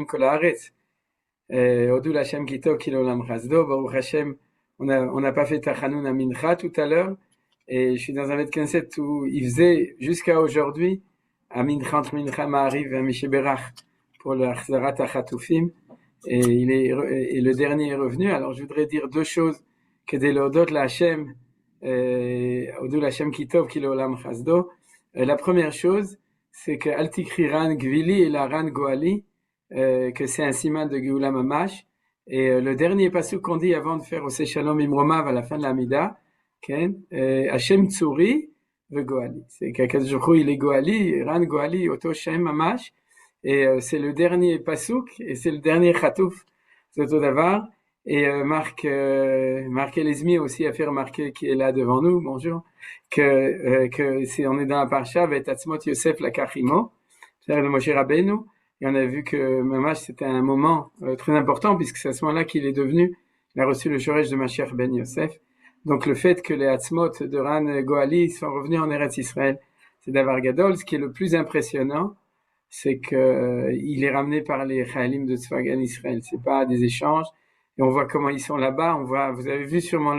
Kol Haaretz. Odou Hashem Kitov Kilolam Chasdo. Baruch Hashem, on n'a pas fait Tachanun à Mincha tout à l'heure. Et je suis dans un Bet Knesset où il faisait jusqu'à aujourd'hui à Mincha, entre Mincha Ma'ariv et Mishéberach pour le Achzarat HaChatufim. Et le dernier est revenu. Alors je voudrais dire deux choses que des l'odot la Hashem, Odou Hashem Kitov Kilolam Chasdo. La première chose, c'est que Al Tikri Ran Gvili et la Ran Goali, que c'est un siman de Geoula Mamash. Et le dernier pasuk qu'on dit avant de faire Oseh Shalom Imromav à la fin de l'Amida, Hashem Tsuri ve Goali. C'est qu'Akadosh Baruch Hu il est Goali, Ran Goali, Oto Shem Mamash. Et c'est le dernier pasuk et c'est le dernier Chatouf, c'est Oto Davar. Et Marc Elezmi aussi a fait remarquer, qui est là devant nous, bonjour, que si on est dans la Parsha, Vetatzmot Yosef la Kachimo, c'est-à-dire de Moshe Rabbeinu. Et on a vu que Mamash, c'était un moment très important, puisque c'est à ce moment-là qu'il est devenu, il a reçu le Shoresh de Mashiach ben Yosef. Donc le fait que les Hatzmot de Ran Goali sont revenus en Eretz Israël, c'est Davar Gadol. Ce qui est le plus impressionnant, c'est que il est ramené par les Chayalim de Tzvagan Israël. C'est pas des échanges. Et on voit comment ils sont là-bas. On voit, vous avez vu sûrement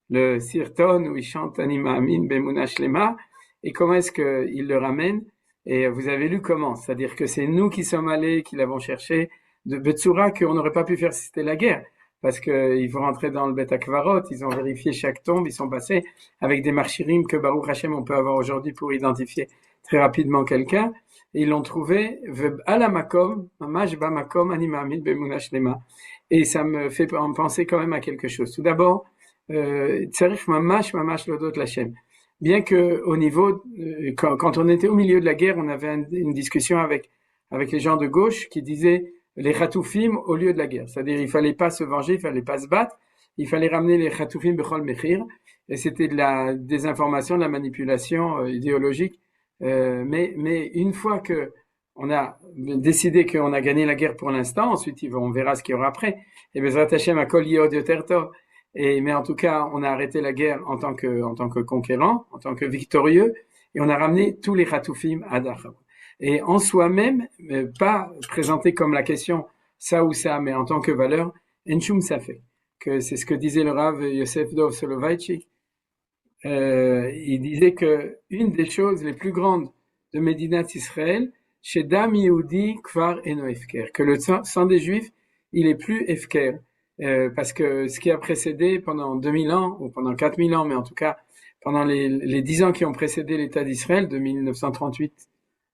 le Sirton où ils chantent Anima Amin Bemuna Shlema. Et comment est-ce qu'ils le ramènent? Et vous avez lu comment, c'est-à-dire que c'est nous qui sommes allés, qui l'avons cherché, de Betsura qu'on n'aurait pas pu faire si c'était la guerre, parce qu'ils vont rentrer dans le Bet Akvarot, ils ont vérifié chaque tombe, ils sont passés avec des marchirim que Baruch Hashem on peut avoir aujourd'hui pour identifier très rapidement quelqu'un, et ils l'ont trouvé à la makom, mamash ba makom animamid bemuna shlema. Et ça me fait penser quand même à quelque chose. Tout d'abord, tzarich mamash lodot l'Hashem. Bien que au niveau, quand on était au milieu de la guerre, on avait une discussion avec les gens de gauche qui disaient les Chatoufim au lieu de la guerre. C'est-à-dire, il fallait pas se venger, il fallait pas se battre, il fallait ramener les Chatoufim bechol mechir. Et c'était de la désinformation, de la manipulation idéologique. Mais une fois que on a décidé qu'on a gagné la guerre pour l'instant, ensuite on verra ce qu'il y aura après. Et Bezrat Hashem a kol yod yoter tov. Mais en tout cas, on a arrêté la guerre en tant que conquérant, en tant que victorieux, et on a ramené tous les Chatoufim à Dachau. Et en soi-même, pas présenté comme la question ça ou ça, mais en tant que valeur, Enshum Safek, que c'est ce que disait le Rav Yosef Dov Soloveitchik. Il disait que une des choses les plus grandes de Medinat Israël, chez Dam Yehudi Kvar Eno Efker, que le sang des Juifs, il est plus Efker. Parce que ce qui a précédé pendant 2000 ans, ou pendant 4000 ans, mais en tout cas pendant les 10 ans qui ont précédé l'État d'Israël, de 1938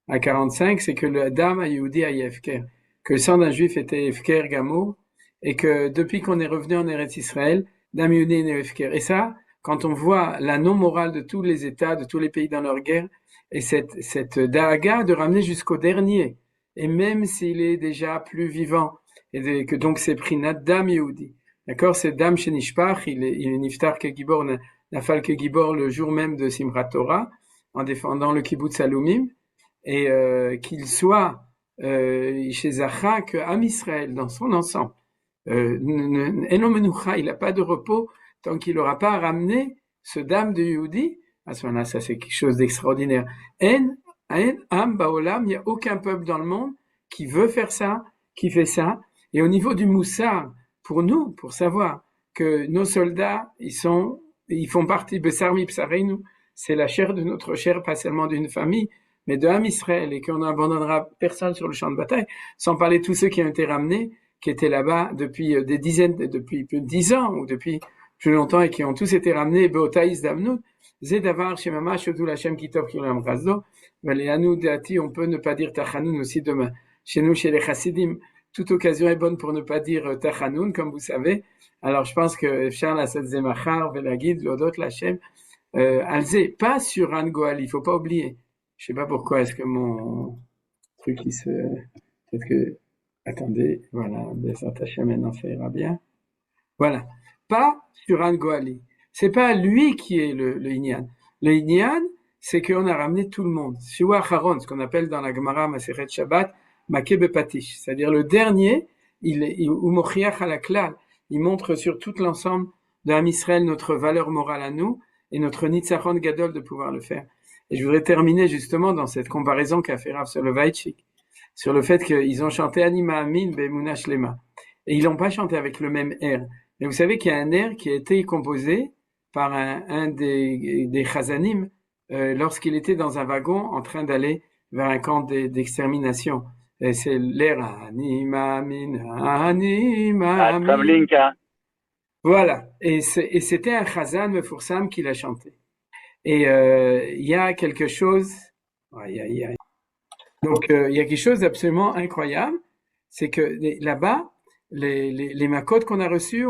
à 45, c'est que le Adam a Yehudi a Efker, que le sang d'un Juif était Efker Gamour, et que depuis qu'on est revenu en Eretz Israël, Dam Yehudi est Efker. Et ça, quand on voit la non-morale de tous les États, de tous les pays dans leur guerre, et cette daaga de ramener jusqu'au dernier, et même s'il est déjà plus vivant, et que donc c'est pris Dam Yehudi. D'accord? C'est Dam Shenishpach, il est Niftar Kegibor, Nafal Kegibor le jour même de Simchat Torah, en défendant le Kibbutz Alumim, et qu'il soit chez Zacha que Am Israël dans son ensemble. Eno Menucha, il n'a pas de repos tant qu'il n'aura pas ramené ce Dam de Yehudi. À ce moment-là, ça c'est quelque chose d'extraordinaire. En Am Baolam, il n'y a aucun peuple dans le monde qui veut faire ça, qui fait ça. Et au niveau du Moussar, pour nous, pour savoir que nos soldats, ils font partie, Bessar mi Psareinu, c'est la chair de notre chair, pas seulement d'une famille, mais de Ham Israël, et qu'on n'abandonnera personne sur le champ de bataille, sans parler de tous ceux qui ont été ramenés, qui étaient là-bas depuis depuis plus de 10 ans, ou depuis plus longtemps, et qui ont tous été ramenés, Beotaïs Damnout, Zedavar, Shemama, Shodou Lachem, Kitov, Kiram Razdo, Valéanou, Deati, on peut ne pas dire Tachanoun aussi demain. Chez nous, chez les Chassidim, toute occasion est bonne pour ne pas dire Tachanoun, comme vous savez. Alors, je pense que Charles Asad-Zemachar, Velagid, Lodot, Lachem, Alzé, pas sur Ran Goali, il faut pas oublier. Je sais pas pourquoi est-ce que mon truc, peut-être que, attendez, voilà, Bezrat Hashem, maintenant ça ira bien. Voilà. Pas sur Ran Goali. C'est pas lui qui est le Inyan. Le Inyan, c'est qu'on a ramené tout le monde. Siwa Haron, ce qu'on appelle dans la Gemara Masechet Shabbat, Makeh Bepatish, c'est-à-dire le dernier, il montre sur tout l'ensemble de Ham Israël notre valeur morale à nous et notre Nitzachon Gadol de pouvoir le faire. Et je voudrais terminer justement dans cette comparaison qu'a fait Rav Soloveitchik sur le fait qu'ils ont chanté Anima Amin Be'emuna Shlema. Et ils l'ont pas chanté avec le même air. Mais vous savez qu'il y a un air qui a été composé par un des Chazanim lorsqu'il était dans un wagon en train d'aller vers un camp d'extermination. Et c'est l'air Anima Amin, Anima Amin. Travlinka. Voilà. Et c'était un Chazan Mefursam qui l'a chanté. Et il y a quelque chose, donc il y a quelque chose d'absolument incroyable, c'est que là-bas, les makotes qu'on a reçues,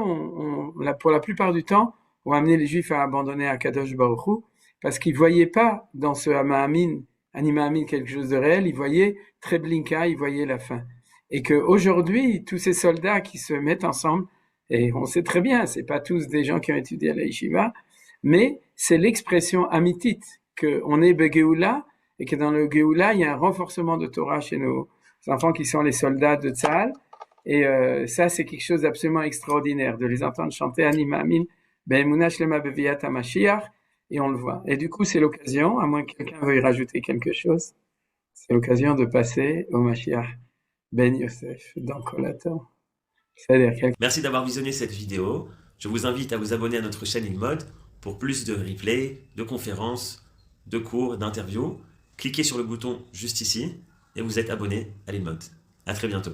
pour la plupart du temps, ont amené les Juifs à abandonner Akadosh Baruch Hu, parce qu'ils voyaient pas dans ce Anima Amin quelque chose de réel, ils voyaient Treblinka, ils voyaient la fin. Et que aujourd'hui, tous ces soldats qui se mettent ensemble, et on sait très bien, c'est pas tous des gens qui ont étudié à la Yeshiva, mais c'est l'expression amitique qu'on est Begeoula, et que dans le Géoula, il y a un renforcement de Torah chez nos enfants qui sont les soldats de Tzahal. Et ça, c'est quelque chose d'absolument extraordinaire, de les entendre chanter Anima Amin, Be'emuna Shlema Beviat HaMashiach, et on le voit. Et du coup, c'est l'occasion, à moins que quelqu'un veuille rajouter quelque chose, c'est l'occasion de passer au Mashiach Ben Yosef, dans Kolator. C'est-à-dire Merci d'avoir visionné cette vidéo. Je vous invite à vous abonner à notre chaîne InMode pour plus de replays, de conférences, de cours, d'interviews. Cliquez sur le bouton juste ici et vous êtes abonné à l'InMode. À très bientôt.